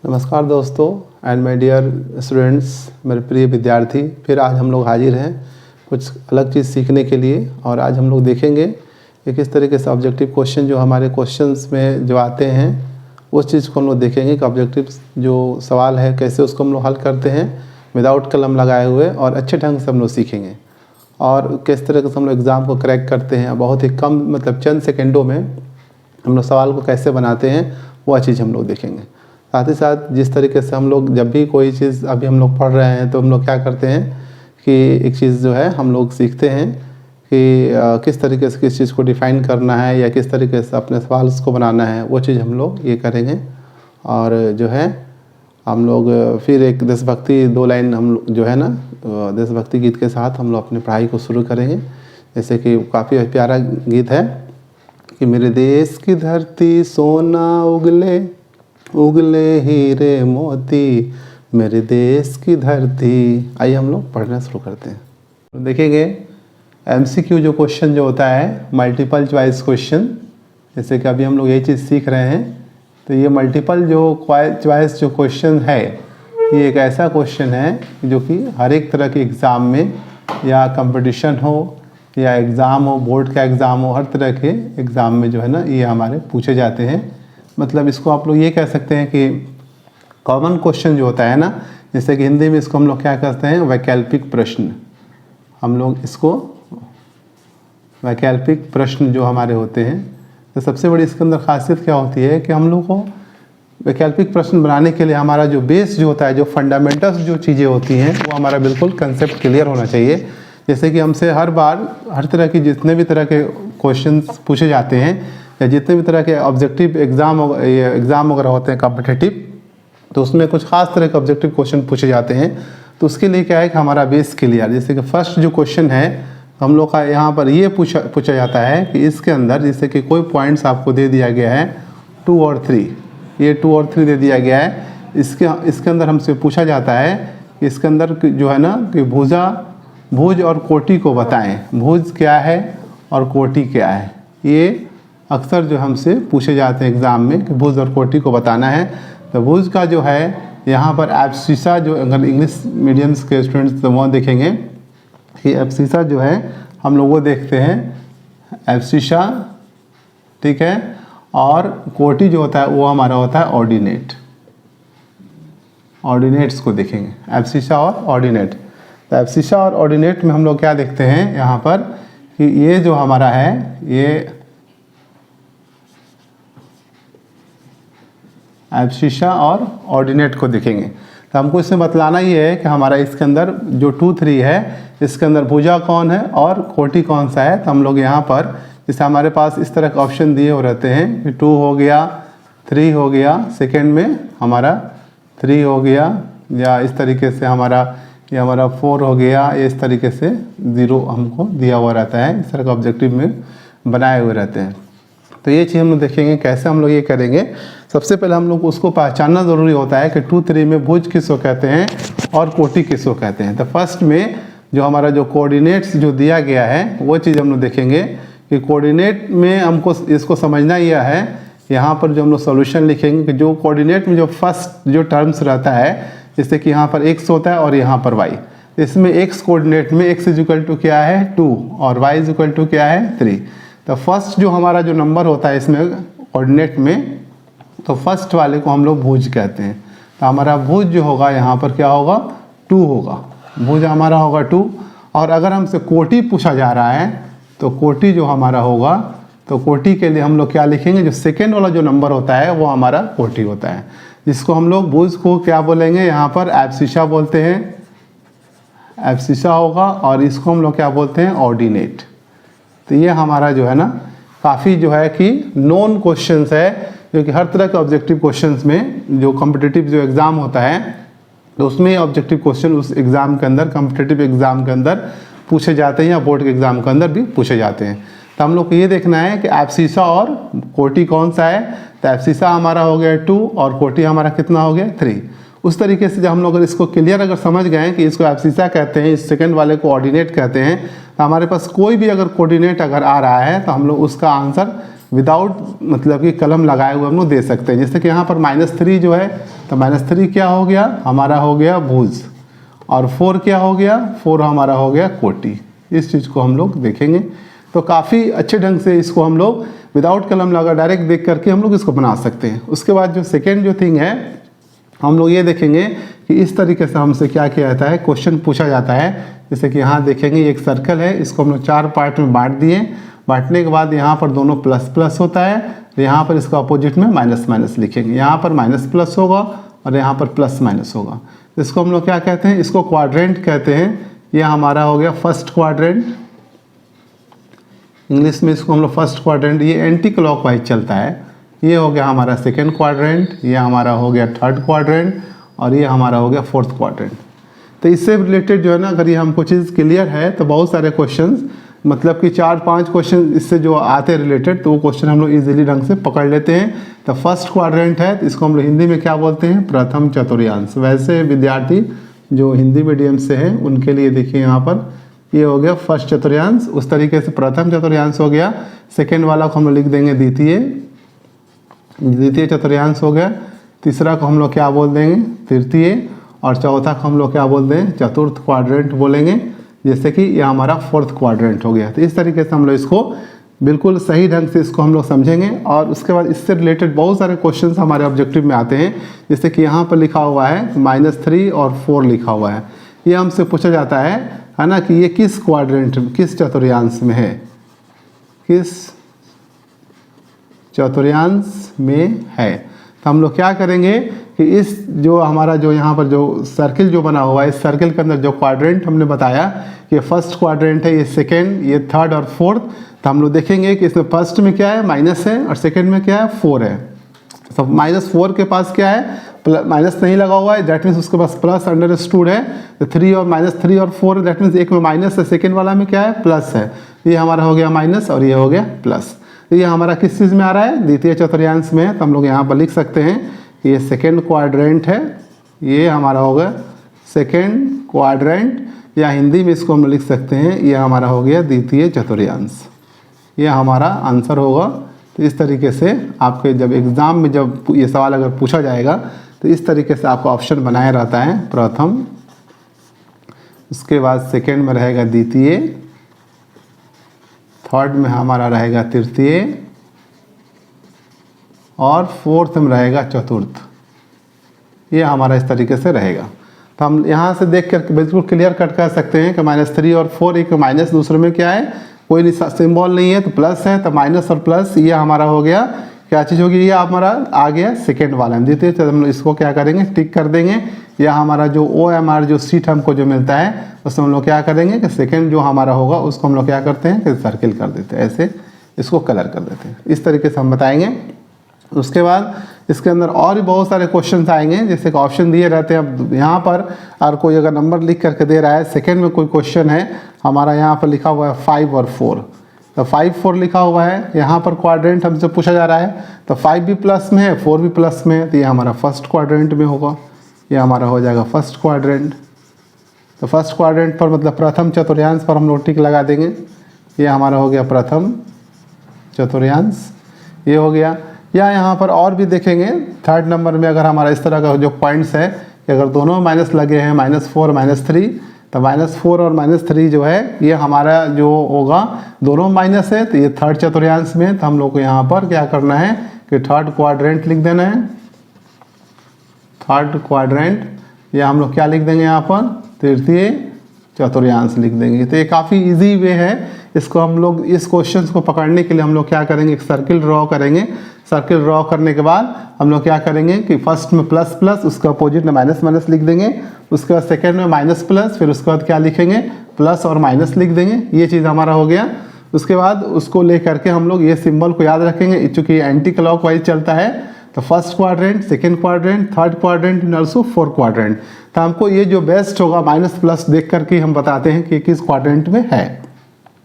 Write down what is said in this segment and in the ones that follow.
नमस्कार दोस्तों and my dear students, मेरे प्रिय विद्यार्थी। फिर आज हम लोग हाजिर हैं कुछ अलग चीज़ सीखने के लिए। और आज हम लोग देखेंगे कि किस तरीके से ऑब्जेक्टिव क्वेश्चन जो हमारे क्वेश्चंस में जो आते हैं उस चीज़ को हम लोग देखेंगे कि ऑब्जेक्टिव जो सवाल है कैसे उसको हम लोग हल करते हैं विदाउट कलम लगाए हुए, और अच्छे ढंग से हम लोग सीखेंगे। और किस तरह से हम लोग एग्ज़ाम को क्रैक करते हैं बहुत ही कम मतलब चंद सेकेंडों में हम लोग सवाल को कैसे बनाते हैं वह चीज़ हम लोग देखेंगे। साथ ही साथ जिस तरीके से हम लोग जब भी कोई चीज़ अभी हम लोग पढ़ रहे हैं तो हम लोग क्या करते हैं कि एक चीज़ जो है हम लोग सीखते हैं कि किस तरीके से किस चीज़ को डिफ़ाइन करना है या किस तरीके से अपने सवाल को बनाना है, वो चीज़ हम लोग ये करेंगे। और जो है हम लोग फिर एक देशभक्ति 2 लाइन हम जो है ना देशभक्ति गीत के साथ हम लोग अपनी पढ़ाई को शुरू करेंगे। जैसे कि काफ़ी प्यारा गीत है कि मेरे देश की धरती सोना उगले उगले हीरे मोती, मेरे देश की धरती। आइए हम लोग पढ़ना शुरू करते हैं। तो देखेंगे MCQ जो क्वेश्चन जो होता है मल्टीपल चॉइस क्वेश्चन, जैसे कि अभी हम लोग यही चीज़ सीख रहे हैं। तो ये मल्टीपल जो चॉइस जो क्वेश्चन है ये एक ऐसा क्वेश्चन है जो कि हर एक तरह के एग्ज़ाम में या कंपटीशन हो या एग्ज़ाम हो, बोर्ड का एग्ज़ाम हो, हर तरह के एग्ज़ाम में जो है ना ये हमारे पूछे जाते हैं। मतलब इसको आप लोग ये कह सकते हैं कि कॉमन क्वेश्चन जो होता है ना, जैसे कि हिंदी में इसको हम लोग क्या कहते हैं वैकल्पिक प्रश्न। हम लोग इसको वैकल्पिक प्रश्न जो हमारे होते हैं, तो सबसे बड़ी इसके अंदर खासियत क्या होती है कि हम लोग को वैकल्पिक प्रश्न बनाने के लिए हमारा जो बेस जो होता है, जो फंडामेंटल्स जो चीज़ें होती हैं वो हमारा बिल्कुल कंसेप्ट क्लियर होना चाहिए। जैसे कि हमसे हर बार हर तरह की जितने भी तरह के क्वेश्चंस पूछे जाते हैं या जितने भी तरह के ऑब्जेक्टिव एग्ज़ाम वगैरह होते हैं कॉम्पिटिटिव, तो उसमें कुछ खास तरह के ऑब्जेक्टिव क्वेश्चन पूछे जाते हैं। तो उसके लिए क्या है कि हमारा बेस क्लियर। जैसे कि फर्स्ट जो क्वेश्चन है हम लोग का यहाँ पर ये पूछा जाता है कि इसके अंदर जैसे कि कोई पॉइंट्स आपको दे दिया गया है 2 और 3, ये 2 और 3 दे दिया गया है। इसके अंदर हमसे पूछा जाता है कि इसके अंदर जो है ना कि भुज और कोटि को बताएं। भुज क्या है और कोटि क्या है, ये अक्सर जो हमसे पूछे जाते हैं एग्ज़ाम में कि भुज और कोटि को बताना है। तो भुज का जो है यहाँ पर एब्सिसा, जो अगर इंग्लिश मीडियम्स के स्टूडेंट्स तो वो देखेंगे कि एब्सिसा जो है हम लोग वो देखते हैं एब्सिसा, ठीक है। और कोटि जो होता है वो हमारा होता है ऑर्डिनेट। ऑर्डिनेट्स को देखेंगे एब्सिसा और ऑर्डिनेट। तो एब्सिसा और ऑर्डिनेट में हम लोग क्या देखते हैं यहाँ पर कि ये जो हमारा है ये एब्सिसा और ऑर्डिनेट को देखेंगे। तो हमको इसमें बतलाना ये है कि हमारा इसके अंदर जो 2, 3 है इसके अंदर भुजा कौन है और कोटि कौन सा है। तो हम लोग यहाँ पर जैसे हमारे पास इस तरह का ऑप्शन दिए हो रहते हैं कि 2 हो गया, 3 हो गया, सेकेंड में हमारा 3 हो गया, या इस तरीके से ये हमारा 4 हो गया, ये इस तरीके से 0 हमको दिया हुआ रहता है। इस तरह का ऑब्जेक्टिव में बनाए हुए रहते हैं। तो ये चीज़ हम लोग देखेंगे कैसे हम लोग ये करेंगे। सबसे पहले हम लोग उसको पहचानना ज़रूरी होता है कि 2, 3 में भुज किसको कहते हैं और कोटि किसको कहते हैं। तो फर्स्ट में जो हमारा जो कोऑर्डिनेट्स जो दिया गया है वो चीज़ हम लोग देखेंगे कि कोऑर्डिनेट में हमको इसको समझना यह है, यहाँ पर जो हम लोग सॉल्यूशन लिखेंगे कि जो कोऑर्डिनेट में जो फर्स्ट जो टर्म्स रहता है, जैसे कि यहाँ पर x होता है और यहाँ पर y, इसमें x कोऑर्डिनेट में x इक्वल टू क्या है 2 और y इक्वल टू क्या है 3। तो फर्स्ट जो हमारा जो नंबर होता है इसमें कोऑर्डिनेट में, तो फर्स्ट वाले को हम लोग भुज कहते हैं। तो हमारा भुज जो होगा यहाँ पर क्या होगा 2 होगा, भुज हमारा होगा 2। और अगर हमसे कोटि पूछा जा रहा है तो कोटि जो हमारा होगा, तो कोटि के लिए हम लोग क्या लिखेंगे, जो सेकेंड वाला जो नंबर होता है वो हमारा कोटि होता है, जिसको हम लोग भुज को क्या बोलेंगे यहाँ पर एब्सिसा बोलते हैं, एब्सिसा होगा। और इसको हम लोग क्या बोलते हैं ऑर्डिनेट। तो ये हमारा जो है ना काफ़ी जो है कि नॉन क्वेश्चंस है, जो कि हर तरह के ऑब्जेक्टिव क्वेश्चंस में जो कॉम्पिटिटिव जो एग्ज़ाम होता है तो उसमें ऑब्जेक्टिव क्वेश्चन उस एग्ज़ाम के अंदर कॉम्पिटिटिव एग्ज़ाम के अंदर पूछे जाते हैं या बोर्ड के एग्ज़ाम के अंदर भी पूछे जाते हैं। तो हम लोग को ये देखना है कि एब्सिसा और कोटि कौन सा है। तो एब्सिसा हमारा हो गया 2 और कोटि हमारा कितना हो गया 3। उस तरीके से जब हम लोग इसको क्लियर अगर समझ गए कि इसको एब्सिसा कहते हैं, इस सेकंड वाले को ऑर्डिनेट कहते हैं, तो हमारे पास कोई भी अगर कोऑर्डिनेट अगर आ रहा है तो हम लोग उसका आंसर विदाउट मतलब कि कलम लगाए हुए हम लोग दे सकते हैं। जैसे कि यहाँ पर -3 जो है तो -3 क्या हो गया, हमारा हो गया भुज, और 4 क्या हो गया, 4 हमारा हो गया कोटि। इस चीज़ को हम लोग देखेंगे। तो काफ़ी अच्छे ढंग से इसको हम लोग विदाउट कलम लगा डायरेक्ट देख करके हम लोग इसको बना सकते हैं। उसके बाद जो सेकेंड जो थिंग है, हम लोग ये देखेंगे कि इस तरीके से हमसे क्या किया जाता है, क्वेश्चन पूछा जाता है। जैसे कि यहाँ देखेंगे एक सर्कल है, इसको हम लोग 4 पार्ट में बांट दिए। बांटने के बाद यहाँ पर दोनों प्लस प्लस होता है, तो यहाँ पर इसका अपोजिट में माइनस माइनस लिखेंगे। यहाँ पर माइनस प्लस होगा और यहाँ पर प्लस माइनस होगा। इसको हम लोग क्या कहते हैं, इसको क्वाड्रेंट कहते हैं। यह हमारा हो गया फर्स्ट क्वाड्रेंट, इंग्लिश में इसको हम लोग फर्स्ट क्वाड्रेंट, ये एंटी क्लॉकवाइज चलता है। ये हो गया हमारा सेकेंड क्वाड्रेंट, ये हमारा हो गया थर्ड क्वाड्रेंट, और ये हमारा हो गया फोर्थ क्वाड्रेंट। तो इससे रिलेटेड जो है ना, अगर ये हमको चीज़ क्लियर है तो बहुत सारे क्वेश्चंस, मतलब कि 4-5 क्वेश्चन इससे जो आते हैं रिलेटेड, तो वो क्वेश्चन हम लोग इजीली ढंग से पकड़ लेते हैं। तो फर्स्ट क्वाड्रेंट है, तो इसको हम लोग हिंदी में क्या बोलते हैं, प्रथम चतुर्थांश। वैसे विद्यार्थी जो हिंदी मीडियम से हैं उनके लिए देखिए यहाँ पर ये हो गया फर्स्ट चतुर्थांश, उस तरीके से प्रथम चतुर्थांश हो गया। सेकेंड वाला को हम लोग लिख देंगे द्वितीय चतुर्थांश हो गया। तीसरा को हम लोग क्या बोल देंगे, तृतीय, और चौथा को हम लोग क्या बोल देंगे, चतुर्थ क्वाड्रेंट बोलेंगे। जैसे कि यह हमारा फोर्थ क्वाड्रेंट हो गया। तो इस तरीके से हम लोग इसको बिल्कुल सही ढंग से इसको हम लोग समझेंगे। और उसके बाद इससे रिलेटेड बहुत सारे क्वेश्चंस हमारे ऑब्जेक्टिव में आते हैं। जैसे कि यहाँ पर लिखा हुआ है -3 और 4 लिखा हुआ है, ये हमसे पूछा जाता है ना, कि ये किस क्वाड्रेंट, किस चतुर्थांश में है, किस चतुर्थांश में है। तो हम लोग क्या करेंगे कि इस जो हमारा जो यहाँ पर जो सर्किल जो बना हुआ है, इस सर्किल के अंदर जो क्वाड्रेंट हमने बताया, ये फर्स्ट क्वाड्रेंट है, ये सेकेंड, ये थर्ड और फोर्थ। तो हम लोग देखेंगे कि इसमें फर्स्ट में क्या है, माइनस है, और सेकेंड में क्या है, 4 है। तो -4 के पास क्या है, माइनस नहीं लगा हुआ है, दैट मीन्स उसके पास प्लस अंडरस्टूड है। तो 3 और -3 और 4, दैट मीन्स एक में माइनस है, सेकेंड वाला में क्या है, प्लस है। ये हमारा हो गया माइनस और ये हो गया प्लस। तो ये हमारा किस चीज़ में आ रहा है, द्वितीय चतुर्थांश में है। तो हम लोग यहाँ पर लिख सकते हैं ये सेकेंड क्वाड्रेंट है, ये हमारा होगा सेकेंड क्वाड्रेंट, या हिंदी में इसको हम लिख सकते हैं ये हमारा हो गया द्वितीय चतुर्थांश। ये हमारा आंसर होगा। तो इस तरीके से आपके जब एग्ज़ाम में जब ये सवाल अगर पूछा जाएगा तो इस तरीके से आपका ऑप्शन बनाया रहता है, प्रथम, उसके बाद सेकेंड में रहेगा द्वितीय, थर्ड में हमारा रहेगा तृतीय, और फोर्थ में रहेगा चतुर्थ। ये हमारा इस तरीके से रहेगा। तो हम यहाँ से देख कर बिल्कुल क्लियर कट कर सकते हैं कि -3 और 4, एक माइनस, दूसरे में क्या है, कोई सिंबल नहीं है, तो प्लस है, तो माइनस और प्लस ये हमारा हो गया। क्या चीज़ होगी, ये हमारा आ गया सेकेंड वाला में। द्वितीय तो हम इसको क्या करेंगे, टिक कर देंगे। या हमारा जो OMR जो सीट हमको जो मिलता है, उसमें हम लोग क्या करेंगे कि सेकेंड जो हमारा होगा उसको हम लोग क्या करते हैं कि सर्किल कर देते हैं, ऐसे इसको कलर कर देते हैं। इस तरीके से हम बताएंगे। उसके बाद इसके अंदर और भी बहुत सारे क्वेश्चन आएंगे, जैसे कि ऑप्शन दिए रहते हैं। अब यहाँ पर और कोई अगर नंबर लिख करके दे रहा है, सेकेंड में कोई क्वेश्चन है हमारा, यहाँ पर लिखा हुआ है 5 और 4, तो 5, 4 लिखा हुआ है। यहाँ पर क्वाड्रेंट हमसे पूछा जा रहा है, तो 5 भी प्लस में है, 4 भी प्लस में है, तो ये हमारा फर्स्ट क्वाड्रेंट में होगा। ये हमारा हो जाएगा फर्स्ट क्वाड्रेंट। तो फर्स्ट क्वाड्रेंट पर मतलब प्रथम चतुर्थांश पर हम लोग टिक लगा देंगे। ये हमारा हो गया प्रथम चतुर्थांश, ये हो गया। या यहाँ पर और भी देखेंगे, थर्ड नंबर में अगर हमारा इस तरह का जो पॉइंट्स है कि अगर दोनों में माइनस लगे हैं, -4 -3, तो -4 और -3 जो है ये हमारा जो होगा दोनों माइनस है, तो ये थर्ड चतुर्थांश में। तो हम लोग को यहाँ पर क्या करना है कि थर्ड क्वाड्रेंट लिख देना है, थर्ड क्वाड्रेंट, या हम लोग क्या लिख देंगे यहाँ पर, तृतीय चतुर्थांश लिख देंगे। तो ये काफ़ी इजी वे है। इसको हम लोग इस क्वेश्चन को पकड़ने के लिए हम लोग क्या करेंगे, एक सर्किल ड्रॉ करेंगे। सर्किल ड्रॉ करने के बाद हम लोग क्या करेंगे कि फर्स्ट में प्लस प्लस, उसके अपोजिट में माइनस माइनस लिख देंगे। उसके बाद सेकेंड में माइनस प्लस, फिर उसके बाद क्या लिखेंगे, प्लस और माइनस लिख देंगे। ये चीज़ हमारा हो गया। उसके बाद उसको ले करके हम लोग ये सिंबल को याद रखेंगे, चूँकि एंटी क्लॉक वाइज चलता है। तो first quadrant, second quadrant, third quadrant and also fourth quadrant. तो हमको ये जो बेस्ट होगा माइनस प्लस देख करके हम बताते हैं कि किस क्वाड्रेंट में है।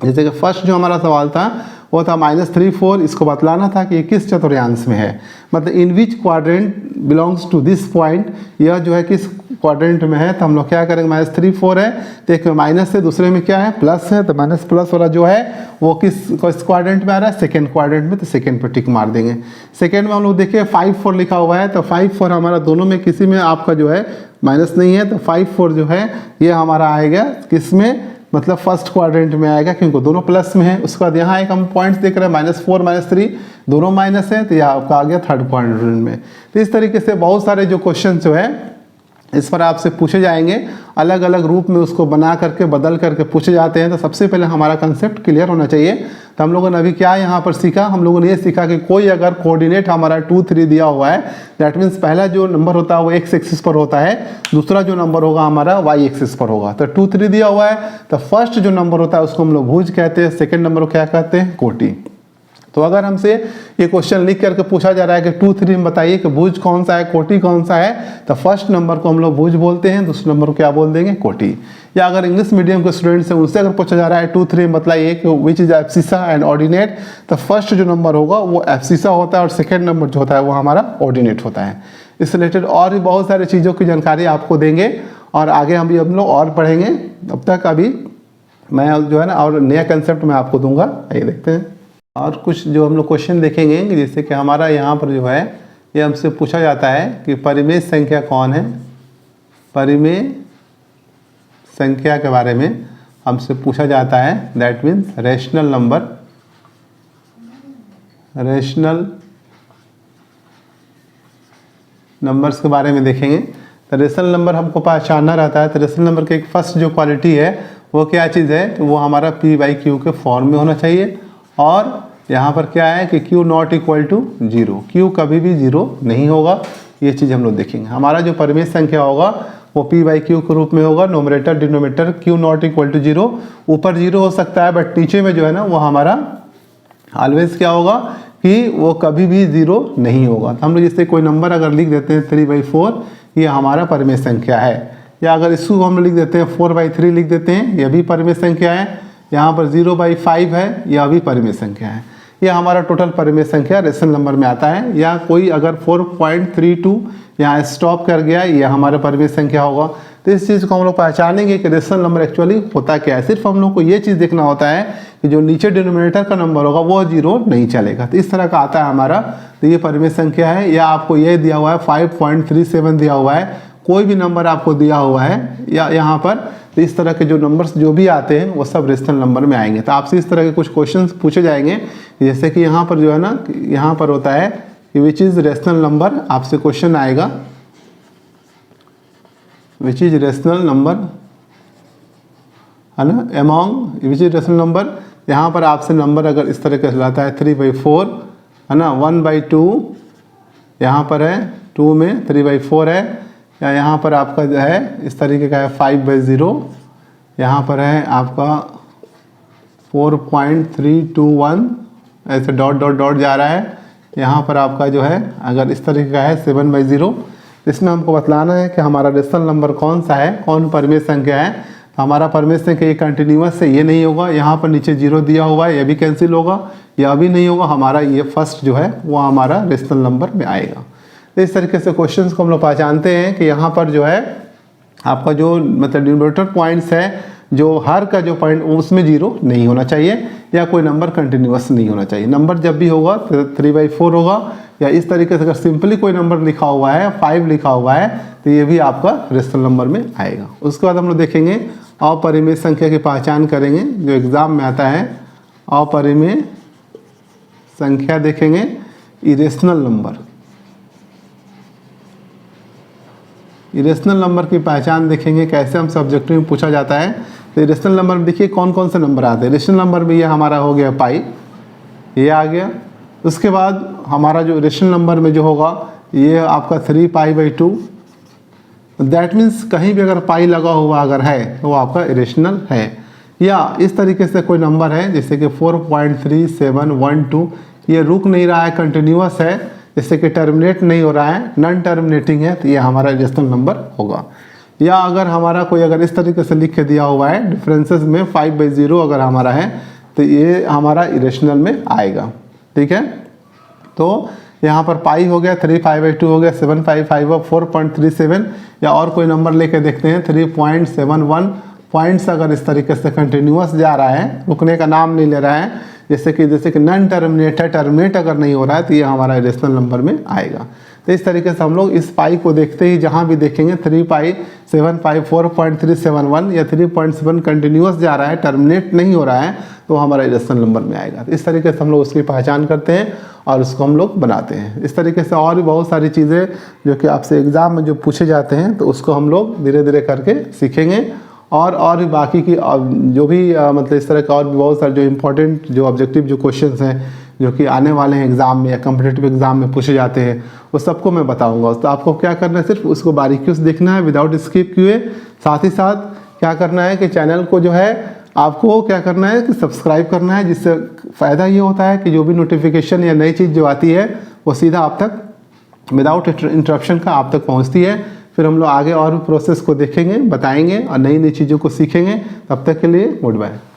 जैसे कि फर्स्ट जो हमारा सवाल था वो था -3 4, इसको बतलाना था कि ये किस चतुर्थांश में है, मतलब in which quadrant belongs to this point, यह जो है किस क्वाड्रेंट में है तो हम लोग क्या करेंगे, -3 4 है तो एक में माइनस है, दूसरे में क्या है प्लस है, तो माइनस प्लस वाला जो है वो किस क्वाड्रेंट में आ रहा है, सेकेंड क्वाड्रेंट में, तो सेकेंड पर टिक मार देंगे। सेकेंड में हम लोग देखिए 5 4 लिखा हुआ है तो 5 4 हमारा दोनों में किसी में आपका जो है माइनस नहीं है, तो 5 4 जो है ये हमारा आएगा किस में, मतलब फर्स्ट क्वाड्रेंट में आएगा क्योंकि दोनों प्लस में है। उसके बाद यहाँ एक हम पॉइंट्स देख रहे हैं -4 -3 दोनों माइनस है, तो यह आपका आ गया थर्ड क्वाड्रेंट में। तो इस तरीके से बहुत सारे जो क्वेश्चन जो है इस पर आपसे पूछे जाएंगे, अलग अलग रूप में उसको बना करके बदल करके पूछे जाते हैं। तो सबसे पहले हमारा कंसेप्ट क्लियर होना चाहिए। तो हम लोगों ने अभी क्या यहाँ पर सीखा, हम लोगों ने ये सीखा कि कोई अगर कोऑर्डिनेट हमारा 2 3 दिया हुआ है, दैट मीन्स पहला जो नंबर होता है वो x एक्सिस पर होता है, दूसरा जो नंबर होगा हमारा y एक्सिस पर होगा। तो 2 3 दिया हुआ है तो फर्स्ट जो नंबर होता है उसको हम लोग भुज कहते हैं, सेकेंड नंबर को क्या कहते हैं, कोटि। तो अगर हमसे ये क्वेश्चन लिख करके पूछा जा रहा है कि 2 3 में बताइए कि भुज कौन सा है, कोटि कौन सा है, तो फर्स्ट नंबर को हम लोग भुज बोलते हैं, दूसरे नंबर को क्या बोल देंगे, कोटि। या अगर इंग्लिश मीडियम के स्टूडेंट्स हैं उनसे अगर पूछा जा रहा है 2 3 में बताइए कि which is abscissa and ordinate, तो फर्स्ट जो नंबर होगा वो एब्सिसा होता है और सेकेंड नंबर जो होता है वो हमारा ऑर्डिनेट होता है। इस रिलेटेड और भी बहुत सारी चीज़ों की जानकारी आपको देंगे और आगे हम लोग और पढ़ेंगे। अब तक अभी मैं जो है ना और नया कंसेप्ट मैं आपको दूंगा, आइए देखते हैं। और कुछ जो हम लोग क्वेश्चन देखेंगे जैसे कि हमारा यहाँ पर जो है ये हमसे पूछा जाता है कि परिमेय संख्या कौन है। परिमेय संख्या के बारे में हमसे पूछा जाता है, that means rational number. Rational numbers के बारे में देखेंगे। तो रेशनल नंबर हमको पहचानना रहता है। तो रेशनल नंबर की एक फर्स्ट जो क्वालिटी है वो क्या चीज़ है, तो वो हमारा p/q के फॉर्म में होना चाहिए। और यहाँ पर क्या है कि q not equal to 0, q कभी भी 0 नहीं होगा। ये चीज़ हम लोग देखेंगे। हमारा जो परिमेय संख्या होगा वो p/q के रूप में होगा, numerator denominator, q not equal to 0। ऊपर 0 हो सकता है बट नीचे में जो है ना वो हमारा ऑलवेज क्या होगा कि वो कभी भी 0 नहीं होगा। तो हम लोग जैसे कोई नंबर अगर लिख देते हैं 3/4, ये हमारा परिमेय संख्या है। या अगर इसको हम लिख देते हैं 4/3 लिख देते हैं, यह भी परिमेय संख्या है। यहाँ पर 0/5 है, यह भी परिमेय संख्या है। यह हमारा टोटल परिमेय संख्या रेशनल नंबर में आता है। या कोई अगर 4.32 यहाँ स्टॉप कर गया, यह हमारा परिमेय संख्या होगा। तो इस चीज़ को हम लोग पहचानेंगे कि रेशनल नंबर एक्चुअली होता क्या है। सिर्फ हम लोग को ये चीज़ देखना होता है कि जो नीचे डिनोमिनेटर का नंबर होगा वो 0 नहीं चलेगा। तो इस तरह का आता है हमारा। तो ये परिमेय संख्या है। या आपको ये दिया हुआ है 5.37 दिया हुआ है, कोई भी नंबर आपको दिया हुआ है या यहाँ पर, तो इस तरह के जो नंबर्स जो भी आते हैं वो सब रेशनल नंबर में आएंगे। तो आपसे इस तरह के कुछ क्वेश्चंस पूछे जाएंगे, जैसे कि यहाँ पर जो है ना, यहाँ पर होता है कि विच इज़ रेशनल नंबर, आपसे क्वेश्चन आएगा विच इज रेशनल नंबर, है ना, among which is rational number. यहाँ पर आपसे नंबर अगर इस तरह का लाता है 3/4, है ना, 1/2 यहाँ पर है, 2 में 3/4 है। या यहाँ पर आपका जो है इस तरीके का है 5/0, यहाँ पर है आपका 4.321, ऐसे डॉट डॉट डॉट जा रहा है। यहाँ पर आपका जो है अगर इस तरीके का है 7/0। इसमें हमको बतलाना है कि हमारा रेशनल नंबर कौन सा है, कौन परिमेय संख्या है। तो हमारा परिमेय संख्या ये कंटिन्यूअस है, ये नहीं होगा। यहाँ पर नीचे 0 दिया हुआ है, ये भी कैंसिल होगा, यह भी नहीं होगा। हमारा ये फर्स्ट जो है वो हमारा रेशनल नंबर में आएगा। तो इस तरीके से क्वेश्चंस को हम लोग पहचानते हैं कि यहाँ पर जो है आपका जो मतलब डिनोमिनेटर पॉइंट्स है, जो हर का जो पॉइंट उसमें 0 नहीं होना चाहिए या कोई नंबर कंटिन्यूअस नहीं होना चाहिए। नंबर जब भी होगा तो 3/4 होगा। या इस तरीके से अगर सिंपली कोई नंबर लिखा हुआ है, 5 लिखा हुआ है, तो ये भी आपका रेशनल नंबर में आएगा। उसके बाद हम लोग देखेंगे अपरिमेय संख्या की पहचान करेंगे, जो एग्ज़ाम में आता है। अपरिमेय संख्या देखेंगे, इरेशनल नंबर। इरेशनल नंबर की पहचान देखेंगे कैसे हम सब्जेक्टिव में पूछा जाता है। तो इरेशनल नंबर में देखिए कौन कौन से नंबर आते हैं। इरेशनल नंबर में ये हमारा हो गया पाई, ये आ गया। उसके बाद हमारा जो इरेशनल नंबर में जो होगा ये आपका 3π/2। दैट मीन्स कहीं भी अगर पाई लगा हुआ अगर है तो वो आपका इरेशनल है। या इस तरीके से कोई नंबर है जैसे कि 4.3712, ये रुक नहीं रहा है, कंटिन्यूअस है, जैसे कि टर्मिनेट नहीं हो रहा है, नॉन टर्मिनेटिंग है, तो ये हमारा इरेशनल नंबर होगा। या अगर हमारा कोई अगर इस तरीके से लिख के दिया हुआ है डिफरेंसेस में 5/0 अगर हमारा है तो ये हमारा इरेशनल में आएगा। ठीक है, तो यहाँ पर पाई हो गया 3/5/2 हो गया 755 4.37 या और कोई नंबर लेके देखते हैं 3.71 पॉइंट्स अगर इस तरीके से कंटिन्यूअस जा रहा है, रुकने का नाम नहीं ले रहा है, जैसे कि नन टर्मिनेट है, टर्मिनेट अगर नहीं हो रहा है तो ये हमारा इरेशनल नंबर में आएगा। तो इस तरीके से हम लोग इस पाई को देखते ही जहाँ भी देखेंगे 3.754.371 या 3.7 कंटिन्यूअस जा रहा है, टर्मिनेट नहीं हो रहा है, तो हमारा इरेशनल नंबर में आएगा। तो इस तरीके से हम लोग उसकी पहचान करते हैं और उसको हम लोग बनाते हैं। इस तरीके से और भी बहुत सारी चीज़ें जो कि आपसे एग्ज़ाम में जो पूछे जाते हैं, तो उसको हम लोग धीरे धीरे करके सीखेंगे। और भी बाकी की जो भी मतलब इस तरह का और भी बहुत सारे जो इम्पोर्टेंट जो ऑब्जेक्टिव जो क्वेश्चंस हैं जो कि आने वाले हैं एग्ज़ाम में या कम्पिटिटिव एग्ज़ाम में पूछे जाते हैं, वो सबको मैं बताऊंगा। तो आपको क्या करना है, सिर्फ उसको बारीकियों से देखना है विदाउट स्किप किए। साथ ही साथ क्या करना है कि चैनल को जो है आपको क्या करना है कि सब्सक्राइब करना है, जिससे फ़ायदा ये होता है कि जो भी नोटिफिकेशन या नई चीज़ जो आती है वो सीधा आप तक विदाउट इंटरप्शन का आप तक पहुँचती है। फिर हम लोग आगे और भी प्रोसेस को देखेंगे, बताएंगे और नई नई चीज़ों को सीखेंगे। तब तक के लिए गुड बाय।